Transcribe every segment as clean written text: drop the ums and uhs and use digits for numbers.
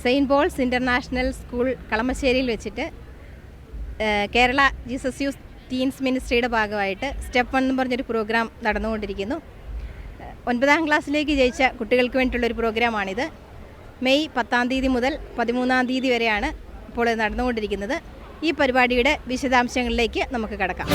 Saint Paul's international school കളമശ്ശേരിയിൽ വെച്ചിട്ട് Kerala Jesus youth teens മിനിസ്ട്രിയുടെ ഭാഗമായിട്ട് step 1 എന്ന് പറഞ്ഞൊരു പ്രോഗ്രാം നടന്നുകൊണ്ടിരിക്കുന്നു. 9ാം ക്ലാസ്സിലേക്ക് ജയിച്ച കുട്ടികൾക്ക് വേണ്ടിയിട്ടുള്ളൊരു പ്രോഗ്രാമാണിത്. മെയ് 10 തീയതി മുതൽ 13 തീയതി വരെയാണ് ഇപ്പോൾ ഇത് നടന്നുകൊണ്ടിരിക്കുന്നത്. ഈ പരിപാടിയുടെ വിശദാംശങ്ങളിലേക്ക് നമുക്ക് കടക്കാം.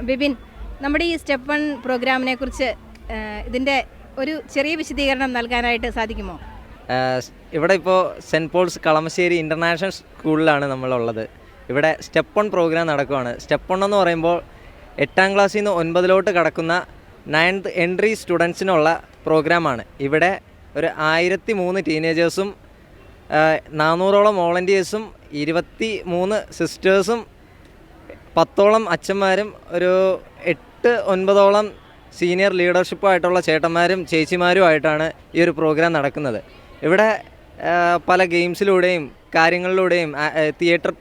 ബിബിൻ, നമ്മുടെ ഈ സ്റ്റെപ്പ് 1 പ്രോഗ്രാമിനെ കുറിച്ച് ഇതിൻ്റെ ഒരു ചെറിയ വിശദീകരണം നൽകാനായിട്ട് സാധിക്കുമോ? ഇവിടെ ഇപ്പോൾ സെൻറ്റ് പോൾസ് കളമശ്ശേരി ഇൻ്റർനാഷണൽ സ്കൂളിലാണ് നമ്മളുള്ളത്. ഇവിടെ സ്റ്റെപ്പ് 1 പ്രോഗ്രാം നടക്കുകയാണ്. സ്റ്റെപ്പ് 1 എന്ന് പറയുമ്പോൾ 8ാം ക്ലാസ്സിൽ നിന്ന് 9ലോട്ട് കടക്കുന്ന 9th എൻട്രി സ്റ്റുഡൻസിനുള്ള പ്രോഗ്രാമാണ്. ഇവിടെ ഒരു 1003 ടീനേജേഴ്സും 400ഓളം വോളണ്ടിയേഴ്സും 23 സിസ്റ്റേഴ്സും 10ഓളം അച്ഛന്മാരും ഒരു 8-9ഓളം സീനിയർ ലീഡർഷിപ്പായിട്ടുള്ള ചേട്ടന്മാരും ചേച്ചിമാരുമായിട്ടാണ് ഈ ഒരു പ്രോഗ്രാം നടക്കുന്നത്. ഇവിടെ പല ഗെയിംസിലൂടെയും കാര്യങ്ങളിലൂടെയും തിയേറ്റർ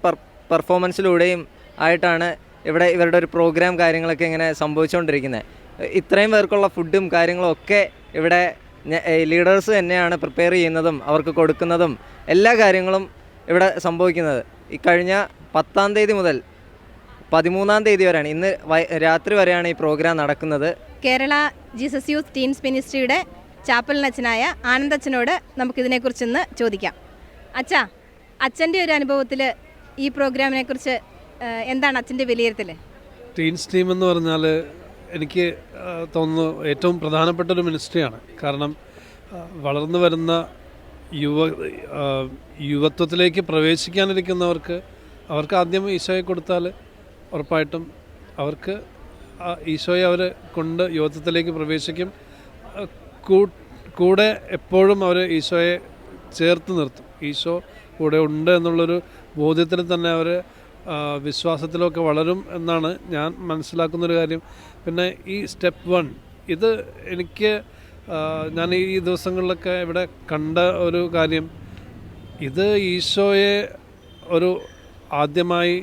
പെർഫോമൻസിലൂടെയും ആയിട്ടാണ് ഇവിടെ ഇവരുടെ ഒരു പ്രോഗ്രാം കാര്യങ്ങളൊക്കെ ഇങ്ങനെ സംഭവിച്ചുകൊണ്ടിരിക്കുന്നത്. ഇത്രയും പേർക്കുള്ള ഫുഡും കാര്യങ്ങളും ഒക്കെ ഇവിടെ ലീഡേഴ്സ് തന്നെയാണ് പ്രിപ്പയർ ചെയ്യുന്നതും അവർക്ക് കൊടുക്കുന്നതും എല്ലാ കാര്യങ്ങളും ഇവിടെ സംഭവിക്കുന്നത്. ഈ കഴിഞ്ഞ 10ാം തീയതി മുതൽ 13ാം തീയതി വരെയാണ്, ഇന്ന് രാത്രി വരെയാണ് ഈ പ്രോഗ്രാം നടക്കുന്നത്. കേരള ജീസസ് യൂത്ത് ടീൻസ് മിനിസ്ട്രിയുടെ ചാപ്പലിനച്ഛനായ ആനന്ദച്ഛനോട് നമുക്കിതിനെക്കുറിച്ചൊന്ന് ചോദിക്കാം. അച്ഛൻ്റെ ഒരു അനുഭവത്തിൽ ഈ പ്രോഗ്രാമിനെ കുറിച്ച് എന്താണ് അച്ഛൻ്റെ വിലയിരുത്തൽ? ടീൻസ് ടീം എന്ന് പറഞ്ഞാൽ എനിക്ക് തോന്നുന്നു ഏറ്റവും പ്രധാനപ്പെട്ടൊരു മിനിസ്ട്രിയാണ്. കാരണം വളർന്നു വരുന്ന യുവത്വത്തിലേക്ക് പ്രവേശിക്കാനിരിക്കുന്നവർക്ക് ആദ്യം ഈശോയെ കൊടുത്താൽ ഉറപ്പായിട്ടും അവർക്ക് ഈശോയെ അവർ കൊണ്ട് യുവത്വത്തിലേക്ക് പ്രവേശിക്കും. കൂടെ എപ്പോഴും അവർ ഈശോയെ ചേർത്ത് നിർത്തും. ഈശോ കൂടെ ഉണ്ട് എന്നുള്ളൊരു ബോധ്യത്തിൽ തന്നെ അവർ വിശ്വാസത്തിലൊക്കെ വളരും എന്നാണ് ഞാൻ മനസ്സിലാക്കുന്നൊരു കാര്യം. പിന്നെ ഈ സ്റ്റെപ്പ് 1 ഇത് എനിക്ക് ഞാൻ ഈ ദിവസങ്ങളിലൊക്കെ ഇവിടെ കണ്ട ഒരു കാര്യം, ഇത് ഈശോയെ ഒരു ആദ്യമായി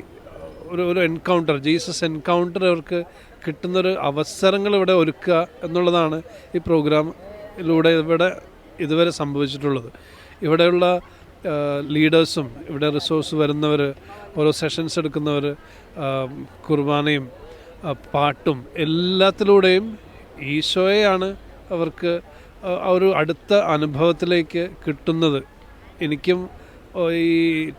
ഒരു എൻകൗണ്ടർ, ജീസസ് എൻകൗണ്ടർ അവർക്ക് കിട്ടുന്നൊരു അവസരങ്ങൾ ഇവിടെ ഒരുക്കുക എന്നുള്ളതാണ് ഈ പ്രോഗ്രാമിലൂടെ ഇവിടെ ഇതുവരെ സംഭവിച്ചിട്ടുള്ളത്. ഇവിടെയുള്ള ലീഡേഴ്സും ഇവിടെ റിസോഴ്സ് വരുന്നവർ, ഓരോ സെഷൻസ് എടുക്കുന്നവർ, കുർബാനയും പാട്ടും എല്ലാത്തിലൂടെയും ഈശോയെയാണ് അവർക്ക് ഒരു അടുത്ത അനുഭവത്തിലേക്ക് കിട്ടുന്നത്. എനിക്കും ഈ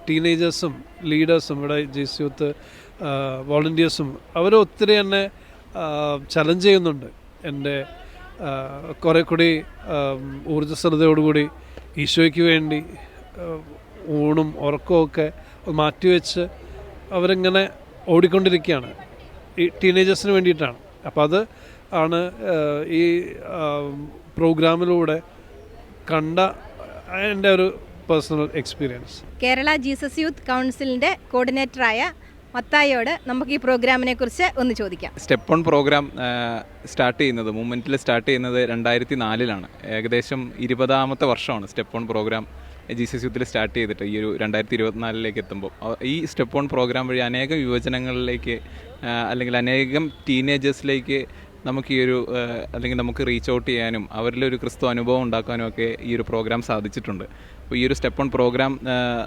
ടീനേജേഴ്സും ലീഡേഴ്സും ഇവിടെ ജീസസ് യൂത്ത് വോളണ്ടിയേഴ്സും അവർ ഒത്തിരി എന്നെ ചലഞ്ച് ചെയ്യുന്നുണ്ട്. എൻ്റെ കുറേ കൂടി ഊർജ്ജസ്വലതയോടുകൂടി ഈശോയ്ക്ക് വേണ്ടി ഊണും ഉറക്കമൊക്കെ മാറ്റിവെച്ച് അവരിങ്ങനെ ഓടിക്കൊണ്ടിരിക്കുകയാണ്. ഈ ടീനേജേഴ്സിന് വേണ്ടിയിട്ടാണ്. അപ്പോൾ അത് ആണ് ഈ പ്രോഗ്രാമിലൂടെ കണ്ട എൻ്റെ ഒരു personal experience. Kerala Jesus Youth കൗൺസിലിൻ്റെ കോർഡിനേറ്ററായ മത്തായിയോട് നമുക്ക് ഈ പ്രോഗ്രാമിനെ കുറിച്ച് ഒന്ന് ചോദിക്കാം. സ്റ്റെപ്പ് 1 പ്രോഗ്രാം മൂവ്മെൻറ്റിൽ സ്റ്റാർട്ട് ചെയ്യുന്നത് 2004 ഏകദേശം 20ാമത്തെ വർഷമാണ് സ്റ്റെപ്പ് 1 പ്രോഗ്രാം ജീസസ് യൂത്തിൽ സ്റ്റാർട്ട് ചെയ്തിട്ട് ഈ ഒരു 2024 എത്തുമ്പോൾ. ഈ സ്റ്റെപ്പ് 1 പ്രോഗ്രാം വഴി അനേകം യുവജനങ്ങളിലേക്ക് അല്ലെങ്കിൽ അനേകം ടീനേജേഴ്സിലേക്ക് നമുക്ക് ഈ ഒരു അല്ലെങ്കിൽ നമുക്ക് റീച്ച് ഔട്ട് ചെയ്യാനും അവരിലൊരു ക്രിസ്തു അനുഭവം ഉണ്ടാക്കാനും ഒക്കെ ഈ ഒരു പ്രോഗ്രാം സാധിച്ചിട്ടുണ്ട്. അപ്പോൾ ഈ ഒരു സ്റ്റെപ്പ് 1 പ്രോഗ്രാം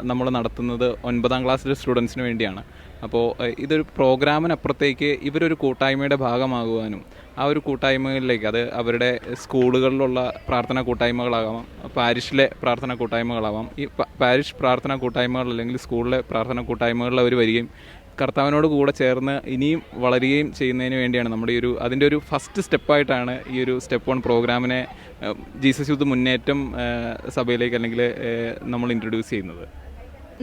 നമ്മൾ നടത്തുന്നത് 9ാം ക്ലാസ്സിലെ സ്റ്റുഡൻസിന് വേണ്ടിയാണ്. അപ്പോൾ ഇതൊരു പ്രോഗ്രാമിനപ്പുറത്തേക്ക് ഇവരൊരു കൂട്ടായ്മയുടെ ഭാഗമാകുവാനും ആ ഒരു കൂട്ടായ്മകളിലേക്ക്, അത് അവരുടെ സ്കൂളുകളിലുള്ള പ്രാർത്ഥനാ കൂട്ടായ്മകളാകാം, പാരിഷിലെ പ്രാർത്ഥനാ കൂട്ടായ്മകളാവാം, ഈ പാരിഷ് പ്രാർത്ഥനാ കൂട്ടായ്മകൾ അല്ലെങ്കിൽ സ്കൂളിലെ പ്രാർത്ഥനാ കൂട്ടായ്മകളിൽ അവർ വരികയും കർത്താവിനോട് കൂടെ ചേർന്ന് ഇനിയും വളരുകയും ചെയ്യുന്നതിന് വേണ്ടിയാണ് നമ്മുടെ ഈ ഒരു അതിൻ്റെ ഒരു ഫസ്റ്റ് സ്റ്റെപ്പായിട്ടാണ് ഈ ഒരു സ്റ്റെപ്പ് 1 പ്രോഗ്രാമിനെ ജീസസ് യൂത്ത് മുന്നേറ്റം സഭയിലേക്ക് അല്ലെങ്കിൽ നമ്മൾ ഇൻട്രൊഡ്യൂസ് ചെയ്യുന്നത്.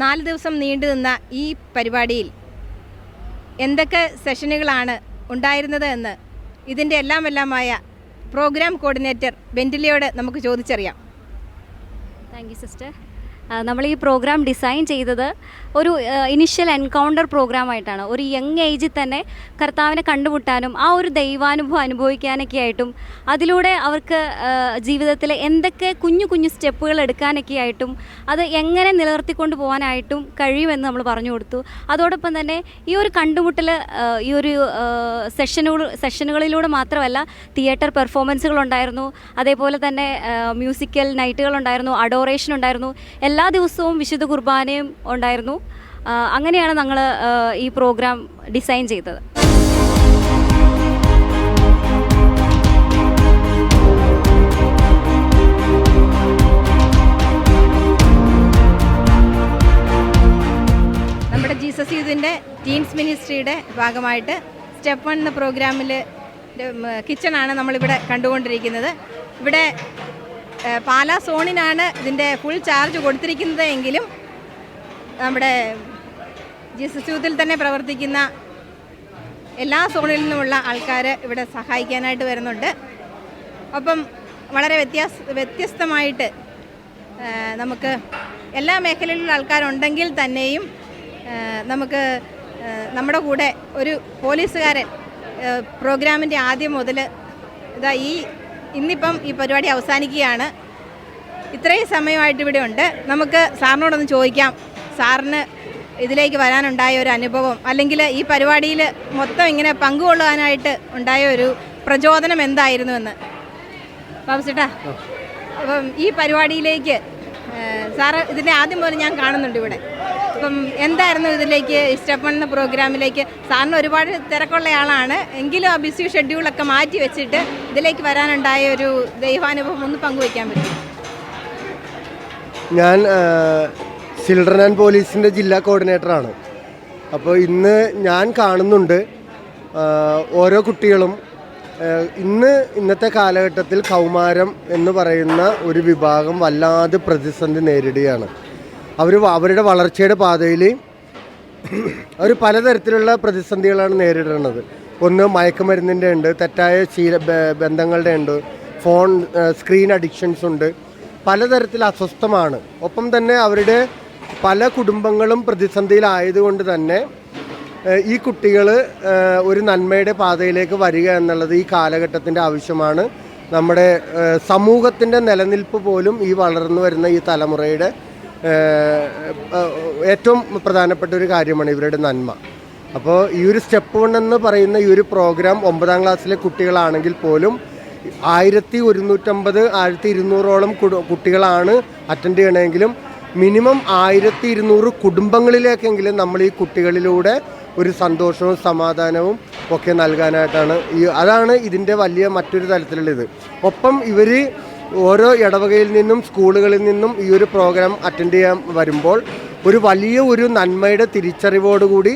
4 ദിവസം നീണ്ടു നിന്ന ഈ പരിപാടിയിൽ എന്തൊക്കെ സെഷനുകളാണ് ഉണ്ടായിരുന്നത് എന്ന് ഇതിൻ്റെ എല്ലാമായ പ്രോഗ്രാം കോർഡിനേറ്റർ ബെന്റിലിയോട് നമുക്ക് ചോദിച്ചറിയാം. Thank you sister. നമ്മൾ ഈ പ്രോഗ്രാം ഡിസൈൻ ചെയ്തത് ഒരു ഇനിഷ്യൽ എൻകൗണ്ടർ പ്രോഗ്രാമായിട്ടാണ്. ഒരു യങ് ഏജിൽ തന്നെ കർത്താവിനെ കണ്ടുമുട്ടാനും ആ ഒരു ദൈവാനുഭവം അനുഭവിക്കാനൊക്കെ ആയിട്ടും അതിലൂടെ അവർക്ക് ജീവിതത്തിൽ എന്തൊക്കെ കുഞ്ഞു കുഞ്ഞു സ്റ്റെപ്പുകൾ എടുക്കാനൊക്കെ ആയിട്ടും അത് എങ്ങനെ നിലനിർത്തിക്കൊണ്ട് പോകാനായിട്ടും കഴിയുമെന്ന് നമ്മൾ പറഞ്ഞു കൊടുത്തു. അതോടൊപ്പം തന്നെ ഈ ഒരു കണ്ടുമുട്ടൽ ഈ ഒരു സെഷനുകളിലൂടെ മാത്രമല്ല, തിയേറ്റർ പെർഫോമൻസുകളുണ്ടായിരുന്നു, അതേപോലെ തന്നെ മ്യൂസിക്കൽ നൈറ്റുകളുണ്ടായിരുന്നു, അഡോറേഷൻ ഉണ്ടായിരുന്നു, എല്ലാ ദിവസവും വിശുദ്ധ കുർബാനയും ഉണ്ടായിരുന്നു. അങ്ങനെയാണ് ഞങ്ങൾ ഈ പ്രോഗ്രാം ഡിസൈൻ ചെയ്തത്. നമ്മുടെ ജീസസ് യൂത്തിൻ്റെ ടീൻസ് മിനിസ്ട്രിയുടെ ഭാഗമായിട്ട് സ്റ്റെപ്പ് 1 എന്ന പ്രോഗ്രാമിൽ കിച്ചണാണ് നമ്മളിവിടെ കണ്ടുകൊണ്ടിരിക്കുന്നത്. ഇവിടെ പാലാ സോണിനാണ് ഇതിൻ്റെ ഫുൾ ചാർജ് കൊടുത്തിരിക്കുന്നത് എങ്കിലും നമ്മുടെ ജീസസ് യൂത്തിൽ തന്നെ പ്രവർത്തിക്കുന്ന എല്ലാ സോണിൽ നിന്നുമുള്ള ആൾക്കാർ ഇവിടെ സഹായിക്കാനായിട്ട് വരുന്നുണ്ട്. അപ്പം വളരെ വ്യത്യസ്തമായിട്ട് നമുക്ക് എല്ലാ മേഖലയിലുള്ള ആൾക്കാരുണ്ടെങ്കിൽ തന്നെയും നമുക്ക് നമ്മുടെ കൂടെ ഒരു പോലീസുകാരൻ പ്രോഗ്രാമിൻ്റെ ആദ്യം മുതൽ ഇന്നിപ്പം ഈ പരിപാടി അവസാനിക്കുകയാണ്. ഇത്രയും സമയമായിട്ട് ഇവിടെ ഉണ്ട്. നമുക്ക് സാറിനോടൊന്ന് ചോദിക്കാം, സാറിന് ഇതിലേക്ക് വരാനുണ്ടായ ഒരു അനുഭവം, അല്ലെങ്കിൽ ഈ പരിപാടിയിൽ മൊത്തം ഇങ്ങനെ പങ്കുകൊള്ളുവാനായിട്ട് ഉണ്ടായ ഒരു പ്രചോദനം എന്തായിരുന്നുവെന്ന്. ബാബുസേട്ടാ, അപ്പം ഈ പരിപാടിയിലേക്ക് സാറ് ഇതിൻ്റെ ആദ്യം മുതൽ ഞാൻ കാണുന്നുണ്ട് ഇവിടെ. അപ്പം എന്തായിരുന്നു ഇതിലേക്ക് സ്റ്റെപ്പ് 1 എന്ന പ്രോഗ്രാമിലേക്ക് സാറിന് ഒരുപാട് തിരക്കുള്ള ആളാണ്, എങ്കിലും ആ ബിസി ഷെഡ്യൂളൊക്കെ മാറ്റി വെച്ചിട്ട് ഇതിലേക്ക് വരാനുണ്ടായ ഒരു ദൈവാനുഭവം ഒന്ന് പങ്കുവയ്ക്കാൻ പറ്റും? ഞാൻ ചിൽഡ്രൻ ആൻഡ് പോലീസിൻ്റെ ജില്ലാ കോർഡിനേറ്ററാണ്. അപ്പോൾ ഇന്ന് ഞാൻ കാണുന്നുണ്ട് ഓരോ കുട്ടികളും ഇന്നത്തെ കാലഘട്ടത്തിൽ കൗമാരം എന്ന് പറയുന്ന ഒരു വിഭാഗം വല്ലാതെ പ്രതിസന്ധി നേരിടുകയാണ്. അവരുടെ വളർച്ചയുടെ പാതയിൽ അവർ പലതരത്തിലുള്ള പ്രതിസന്ധികളാണ് നേരിടുന്നത്. ഒന്ന് മയക്കുമരുന്നിൻ്റെ ഉണ്ട്, തെറ്റായ ബന്ധങ്ങളുടെ ഉണ്ട്, ഫോൺ സ്ക്രീൻ അഡിക്ഷൻസ് ഉണ്ട്, പലതരത്തിൽ അസ്വസ്ഥമാണ്. ഒപ്പം തന്നെ അവരുടെ പല കുടുംബങ്ങളും പ്രതിസന്ധിയിലായതുകൊണ്ട് തന്നെ ഈ കുട്ടികൾ ഒരു നന്മയുടെ പാതയിലേക്ക് വരിക എന്നുള്ളത് ഈ കാലഘട്ടത്തിൻ്റെ ആവശ്യമാണ്. നമ്മുടെ സമൂഹത്തിൻ്റെ നിലനിൽപ്പ് പോലും ഈ വളർന്നു വരുന്ന ഈ തലമുറയുടെ ഏറ്റവും പ്രധാനപ്പെട്ട ഒരു കാര്യമാണ് ഇവരുടെ നന്മ. അപ്പോൾ ഈ ഒരു സ്റ്റെപ്പ് 1 എന്ന് പറയുന്ന ഈ ഒരു പ്രോഗ്രാം 9ാം ക്ലാസ്സിലെ കുട്ടികളാണെങ്കിൽ പോലും 1150 1200ഓളം കുട്ടികളാണ് അറ്റൻഡ് ചെയ്യണമെങ്കിലും മിനിമം 1200 കുടുംബങ്ങളിലേക്കെങ്കിലും നമ്മൾ ഈ കുട്ടികളിലൂടെ ഒരു സന്തോഷവും സമാധാനവും ഒക്കെ നൽകാനായിട്ടാണ് അതാണ് ഇതിൻ്റെ വലിയ മറ്റൊരു തലത്തിലുള്ളത്. ഒപ്പം ഇവർ ഓരോ ഇടവകയിൽ നിന്നും സ്കൂളുകളിൽ നിന്നും ഈ ഒരു പ്രോഗ്രാം അറ്റൻഡ് ചെയ്യാൻ വരുമ്പോൾ ഒരു നന്മയുടെ തിരിച്ചറിവോടുകൂടി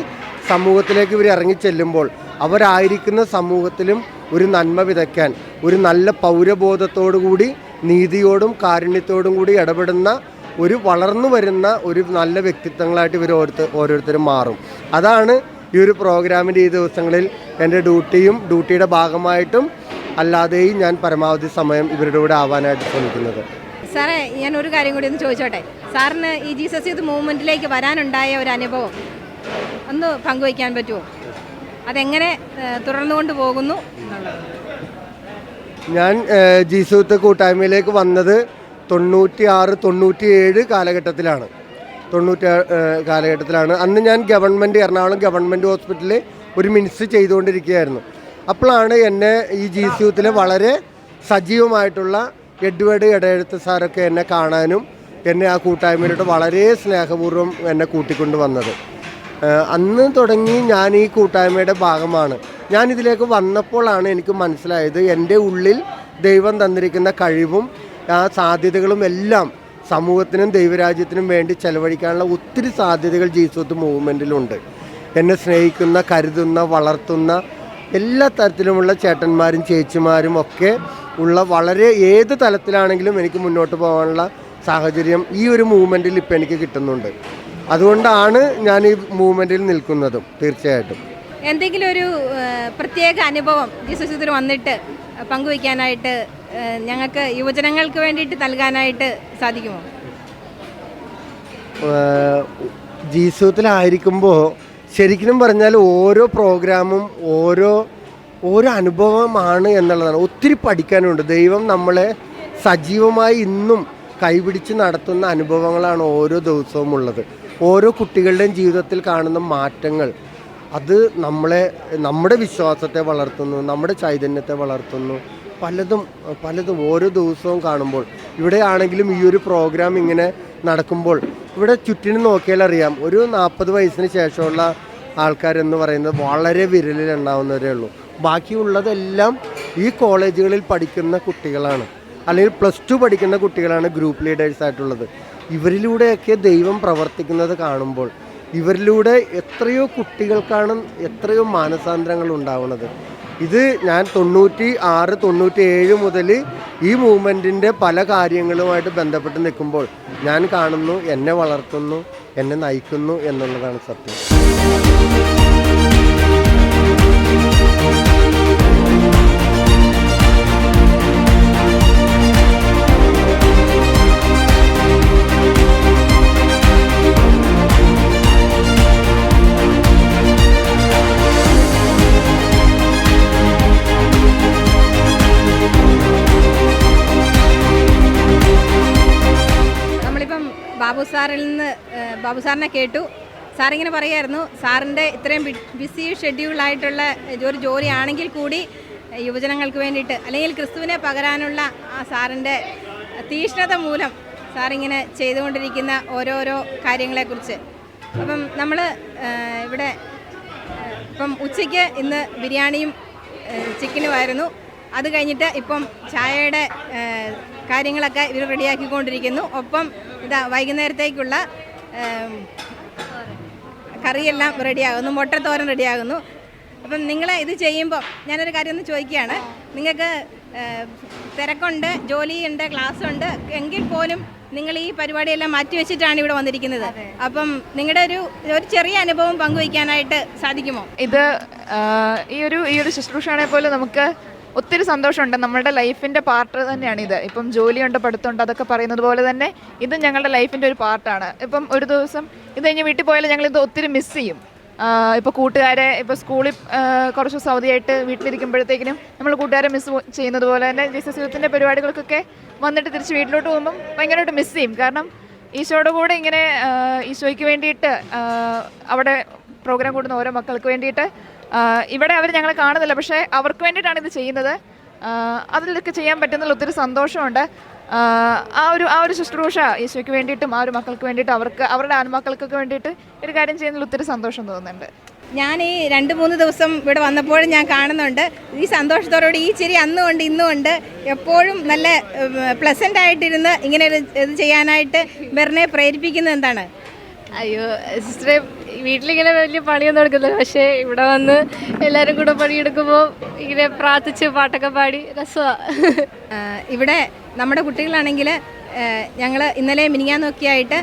സമൂഹത്തിലേക്ക് ഇവർ ഇറങ്ങിച്ചെല്ലുമ്പോൾ അവരായിരിക്കുന്ന സമൂഹത്തിലും ഒരു നന്മ വിതയ്ക്കാൻ, ഒരു നല്ല പൗരബോധത്തോടുകൂടി നീതിയോടും കാരുണ്യത്തോടും കൂടി ഇടപെടുന്ന ഒരു വളർന്നു വരുന്ന ഒരു നല്ല വ്യക്തിത്വങ്ങളായിട്ട് ഇവർ ഓരോരുത്തരും മാറും. അതാണ് ഈ ഒരു പ്രോഗ്രാമിൻ്റെ ഈ ദിവസങ്ങളിൽ എൻ്റെ ഡ്യൂട്ടിയുടെ ഭാഗമായിട്ടും അല്ലാതെയും ഞാൻ പരമാവധി സമയം ഇവരുടെ കൂടെ ആവാനായിട്ട് ശ്രമിക്കുന്നത്. സാറേ, ഞാൻ ഒരു കാര്യം കൂടി ഒന്ന് ചോദിച്ചോട്ടെ. സാറിന് ഈ ജീസസ് യൂത്ത് മൂവ്മെൻറ്റിലേക്ക് വരാനുണ്ടായ ഒരു അനുഭവം ഒന്ന് പങ്കുവയ്ക്കാൻ പറ്റുമോ? അതെങ്ങനെ തുടർന്നുകൊണ്ട് പോകുന്നു എന്നുള്ളത്. ഞാൻ ജീസസ് യൂത്ത് കൂട്ടായ്മയിലേക്ക് വന്നത് 96-97 കാലഘട്ടത്തിലാണ്. അന്ന് ഞാൻ എറണാകുളം ഗവൺമെൻറ് ഹോസ്പിറ്റലിൽ ഒരു മിനിസ്റ്റർ ചെയ്തുകൊണ്ടിരിക്കുകയായിരുന്നു. അപ്പോഴാണ് എന്നെ ഈ ജീസസ് യൂത്തിൽ വളരെ സജീവമായിട്ടുള്ള എഡ്വേർഡ് എടയെഴുത്ത് സാറൊക്കെ എന്നെ കാണാനും എന്നെ ആ കൂട്ടായ്മയിലോട്ട് വളരെ സ്നേഹപൂർവ്വം എന്നെ കൂട്ടിക്കൊണ്ട് വന്നത്. അന്ന് തുടങ്ങി ഞാൻ ഈ കൂട്ടായ്മയുടെ ഭാഗമാണ്. ഞാനിതിലേക്ക് വന്നപ്പോഴാണ് എനിക്ക് മനസ്സിലായത് എൻ്റെ ഉള്ളിൽ ദൈവം തന്നിരിക്കുന്ന കഴിവും ആ സാധ്യതകളും എല്ലാം സമൂഹത്തിനും ദൈവരാജ്യത്തിനും വേണ്ടി ചെലവഴിക്കാനുള്ള ഒത്തിരി സാധ്യതകൾ ജീസസ് യൂത്ത് മൂവ്മെൻറ്റിലുണ്ട്. എന്നെ സ്നേഹിക്കുന്ന, കരുതുന്ന, വളർത്തുന്ന എല്ലാ തരത്തിലുമുള്ള ചേട്ടന്മാരും ചേച്ചിമാരും ഒക്കെ ഉള്ള വളരെ ഏത് തലത്തിലാണെങ്കിലും എനിക്ക് മുന്നോട്ട് പോകാനുള്ള സാഹചര്യം ഈ ഒരു മൂവ്മെൻറ്റിൽ ഇപ്പോൾ എനിക്ക് കിട്ടുന്നുണ്ട്. അതുകൊണ്ടാണ് ഞാൻ ഈ മൂവ്മെൻറ്റിൽ നിൽക്കുന്നതും. തീർച്ചയായിട്ടും എന്തെങ്കിലും ഒരു പ്രത്യേക അനുഭവം ജീസസ് യൂത്തിൽ വന്നിട്ട് പങ്കുവയ്ക്കാനായിട്ട് ഞങ്ങൾക്ക് യുവജനങ്ങൾക്ക് വേണ്ടിയിട്ട് നൽകാനായിട്ട് സാധിക്കുമോ? ജീസൂത്തിലായിരിക്കുമ്പോൾ ശരിക്കും പറഞ്ഞാൽ ഓരോ പ്രോഗ്രാമും ഓരോ അനുഭവമാണ് എന്നുള്ളതാണ്. ഒത്തിരി പഠിക്കാനുണ്ട്. ദൈവം നമ്മളെ സജീവമായി ഇന്നും കൈപിടിച്ച് നടത്തുന്ന അനുഭവങ്ങളാണ് ഓരോ ദിവസവും ഉള്ളത്. ഓരോ കുട്ടികളുടെയും ജീവിതത്തിൽ കാണുന്ന മാറ്റങ്ങൾ അത് നമ്മുടെ വിശ്വാസത്തെ വളർത്തുന്നു, നമ്മുടെ ചൈതന്യത്തെ വളർത്തുന്നു. പലതും ഓരോ ദിവസവും കാണുമ്പോൾ ഇവിടെ ആണെങ്കിലും ഈ ഒരു പ്രോഗ്രാം ഇങ്ങനെ നടക്കുമ്പോൾ ഇവിടെ ചുറ്റിനും നോക്കിയാൽ അറിയാം, ഒരു 40 വയസ്സിന് ശേഷമുള്ള ആൾക്കാരെന്ന് പറയുന്നത് വളരെ വിരലിൽ എണ്ണാവുന്നവരേ ഉള്ളൂ. ബാക്കിയുള്ളതെല്ലാം ഈ കോളേജുകളിൽ പഠിക്കുന്ന കുട്ടികളാണ്, അല്ലെങ്കിൽ +2 പഠിക്കുന്ന കുട്ടികളാണ് ഗ്രൂപ്പ് ലീഡേഴ്സായിട്ടുള്ളത്. ഇവരിലൂടെയൊക്കെ ദൈവം പ്രവർത്തിക്കുന്നത് കാണുമ്പോൾ ഇവരിലൂടെ എത്രയോ കുട്ടികൾക്കാണ് എത്രയോ മാനസാന്തരങ്ങൾ ഉണ്ടാവുന്നത്. ഇത് ഞാൻ 96-97 മുതൽ ഈ മൂവ്മെൻറ്റിൻ്റെ പല കാര്യങ്ങളുമായിട്ട് ബന്ധപ്പെട്ട് നിൽക്കുമ്പോൾ ഞാൻ കാണുന്നു, എന്നെ വളർത്തുന്നു, എന്നെ നയിക്കുന്നു എന്നുള്ളതാണ് സത്യം. ബാബു സാറിനെ കേട്ടു. സാറിങ്ങനെ പറയായിരുന്നു, സാറിൻ്റെ ഇത്രയും ബിസി ഷെഡ്യൂളായിട്ടുള്ള ഒരു ജോലിയാണെങ്കിൽ കൂടി യുവജനങ്ങൾക്ക് വേണ്ടിയിട്ട് അല്ലെങ്കിൽ ക്രിസ്തുവിനെ പകരാനുള്ള ആ സാറിൻ്റെ തീഷ്ണത മൂലം സാറിങ്ങനെ ചെയ്തുകൊണ്ടിരിക്കുന്ന ഓരോരോ കാര്യങ്ങളെക്കുറിച്ച്. അപ്പം നമ്മൾ ഇവിടെ ഇപ്പം ഉച്ചയ്ക്ക് ഇന്ന് ബിരിയാണിയും ചിക്കനുമായിരുന്നു. അത് കഴിഞ്ഞിട്ട് ഇപ്പം ചായയുടെ കാര്യങ്ങളൊക്കെ ഇവർ റെഡിയാക്കിക്കൊണ്ടിരിക്കുന്നു. ഒപ്പം ഇതാ വൈകുന്നേരത്തേക്കുള്ള കറിയെല്ലാം റെഡിയാകുന്നു, മുട്ടത്തോരൻ റെഡിയാകുന്നു. അപ്പം നിങ്ങൾ ഇത് ചെയ്യുമ്പോൾ ഞാനൊരു കാര്യം ഒന്ന് ചോദിക്കുകയാണ്. നിങ്ങൾക്ക് തിരക്കുണ്ട്, ജോലിയുണ്ട്, ക്ലാസ്സുണ്ട്, എങ്കിൽ പോലും നിങ്ങൾ ഈ പരിപാടിയെല്ലാം മാറ്റിവെച്ചിട്ടാണ് ഇവിടെ വന്നിരിക്കുന്നത്. അപ്പം നിങ്ങളുടെ ഒരു ചെറിയ അനുഭവം പങ്കുവയ്ക്കാനായിട്ട് സാധിക്കുമോ? ഇത് ഈ ഒരു ശുശ്രൂഷയാണെങ്കിൽ പോലും നമുക്ക് ഒത്തിരി സന്തോഷമുണ്ട്. നമ്മുടെ ലൈഫിൻ്റെ പാർട്ട് തന്നെയാണ് ഇത്. ഇപ്പം ജോലിയുണ്ട്, പഠിത്തമുണ്ട്, അതൊക്കെ പറയുന്നത് പോലെ തന്നെ ഇത് ഞങ്ങളുടെ ലൈഫിൻ്റെ ഒരു പാർട്ടാണ്. ഇപ്പം ഒരു ദിവസം ഇത് കഴിഞ്ഞ് വീട്ടിൽ പോയാലും ഞങ്ങളിത് ഒത്തിരി മിസ് ചെയ്യും. ഇപ്പോൾ കൂട്ടുകാരെ, ഇപ്പോൾ സ്കൂളിൽ കുറച്ച് ദിവസം അവധിയായിട്ട് വീട്ടിലിരിക്കുമ്പോഴത്തേക്കിനും നമ്മൾ കൂട്ടുകാരെ മിസ് ചെയ്യുന്നത് പോലെ തന്നെ ജീസസ് യൂത്തിൻ്റെ പരിപാടികൾക്കൊക്കെ വന്നിട്ട് തിരിച്ച് വീട്ടിലോട്ട് പോകുമ്പം ഭയങ്കരമായിട്ട് മിസ് ചെയ്യും. കാരണം ഈശോയുടെ കൂടെ ഇങ്ങനെ ഈശോയ്ക്ക് വേണ്ടിയിട്ട് അവിടെ പ്രോഗ്രാം കൂടുന്ന ഓരോ മക്കൾക്ക് വേണ്ടിയിട്ട് ഇവിടെ അവർ ഞങ്ങളെ കാണുന്നില്ല, പക്ഷേ അവർക്ക് വേണ്ടിയിട്ടാണ് ഇത് ചെയ്യുന്നത്. അതിലൊക്കെ ചെയ്യാൻ പറ്റുന്നതിൽ ഒത്തിരി സന്തോഷമുണ്ട്. ആ ഒരു ശുശ്രൂഷ ഈശോയ്ക്ക് വേണ്ടിയിട്ടും ആ ഒരു മക്കൾക്ക് വേണ്ടിയിട്ട് അവരുടെ ആൺമക്കൾക്കൊക്കെ വേണ്ടിയിട്ട് ഒരു കാര്യം ചെയ്യുന്നതിൽ ഒത്തിരി സന്തോഷം തോന്നുന്നുണ്ട്. ഞാൻ ഈ 2-3 ദിവസം ഇവിടെ വന്നപ്പോഴും ഞാൻ കാണുന്നുണ്ട് ഈ സന്തോഷത്തോടുകൂടി ഈ ചിരി അന്നുകൊണ്ട് ഇന്നുകൊണ്ട് എപ്പോഴും നല്ല പ്ലസൻ്റ് ആയിട്ടിരുന്ന് ഇങ്ങനെ ഇത് ചെയ്യാനായിട്ട് ബെർനെ പ്രേരിപ്പിക്കുന്നത് എന്താണ്? അയ്യോ സിസ്റ്ററെ, വീട്ടിലിങ്ങനെ വലിയ പണിയൊന്നും എടുക്കുന്നില്ല, പക്ഷേ ഇവിടെ വന്ന് എല്ലാവരും കൂടെ പണിയെടുക്കുമ്പോൾ ഇങ്ങനെ പ്രാർത്ഥിച്ച് പാട്ടൊക്കെ പാടി രസമാണ്. ഇവിടെ നമ്മുടെ കുട്ടികളാണെങ്കിൽ ഞങ്ങൾ ഇന്നലെ മിനിങ്ങാന്നൊക്കെയായിട്ട്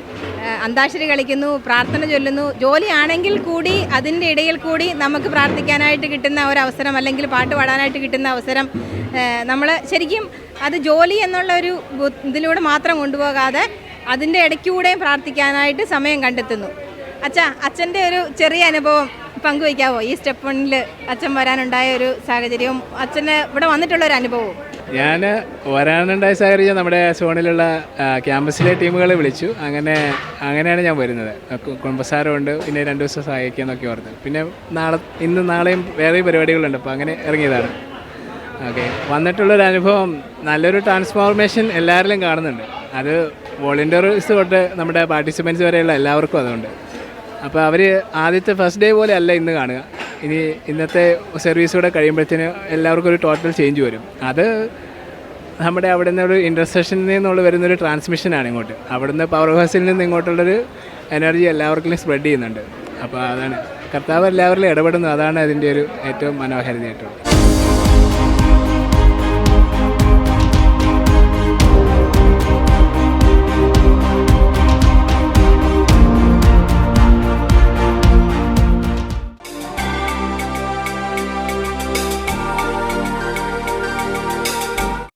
അന്താക്ഷരി കളിക്കുന്നു, പ്രാർത്ഥന ചൊല്ലുന്നു. ജോലിയാണെങ്കിൽ കൂടി അതിൻ്റെ ഇടയിൽ കൂടി നമുക്ക് പ്രാർത്ഥിക്കാനായിട്ട് കിട്ടുന്ന ഒരവസരം, അല്ലെങ്കിൽ പാട്ട് പാടാനായിട്ട് കിട്ടുന്ന അവസരം നമ്മൾ ശരിക്കും അത് ജോലി എന്നുള്ള ഒരു ഇതിലൂടെ മാത്രം കൊണ്ടുപോകാതെ അതിൻ്റെ ഇടയ്ക്കൂടെയും പ്രാർത്ഥിക്കാനായിട്ട് സമയം കണ്ടെത്തുന്നു. അച്ഛൻ്റെ ഒരു ചെറിയ അനുഭവം പങ്കുവയ്ക്കാവോ? ഈ സ്റ്റെപ്പ് 1-ൽ അച്ഛൻ വരാനുണ്ടായ ഒരു സാഹചര്യവും അച്ഛന് ഇവിടെ വന്നിട്ടുള്ളൊരു അനുഭവവും. ഞാൻ വരാനുണ്ടായ സാഹചര്യം നമ്മുടെ സോണിലുള്ള ക്യാമ്പസിലെ ടീമുകളെ വിളിച്ചു. അങ്ങനെയാണ് ഞാൻ വരുന്നത്. കുടുംബസാരമുണ്ട്, പിന്നെ 2 ദിവസം സഹായിക്കാമെന്നൊക്കെ ഓർത്ത്. പിന്നെ ഇന്നും നാളെയും വേറെ പരിപാടികളുണ്ട്, അപ്പോൾ അങ്ങനെ ഇറങ്ങിയതാണ്. ഓക്കെ, വന്നിട്ടുള്ളൊരു അനുഭവം നല്ലൊരു ട്രാൻസ്ഫോർമേഷൻ എല്ലാവരിലും കാണുന്നുണ്ട്. അത് വോളണ്ടിയർസ് തൊട്ട് നമ്മുടെ പാർട്ടിസിപ്പൻസ് വരെയുള്ള എല്ലാവർക്കും അതുണ്ട്. അപ്പോൾ അവർ ആദ്യത്തെ ഫസ്റ്റ് ഡേ പോലെ അല്ല ഇന്ന് കാണുക. ഇന്നത്തെ സർവീസ് കൂടെ കഴിയുമ്പോഴത്തേന് എല്ലാവർക്കും ഒരു ടോട്ടൽ ചേഞ്ച് വരും. അത് നമ്മുടെ അവിടെ നിന്നൊരു ഇൻ്റർസെക്ഷനിൽ നിന്നുള്ള വരുന്നൊരു ട്രാൻസ്മിഷനാണ് ഇങ്ങോട്ട്. അവിടുന്ന് പവർ ഹൗസിൽ നിന്ന് ഇങ്ങോട്ടുള്ളൊരു എനർജി എല്ലാവർക്കും സ്പ്രെഡ് ചെയ്യുന്നുണ്ട്. അപ്പോൾ അതാണ് കർത്താവ് എല്ലാവരിലും ഇടപെടുന്നു. അതാണ് അതിൻ്റെ ഒരു ഏറ്റവും മനോഹാരിതയായിട്ടുള്ളത്.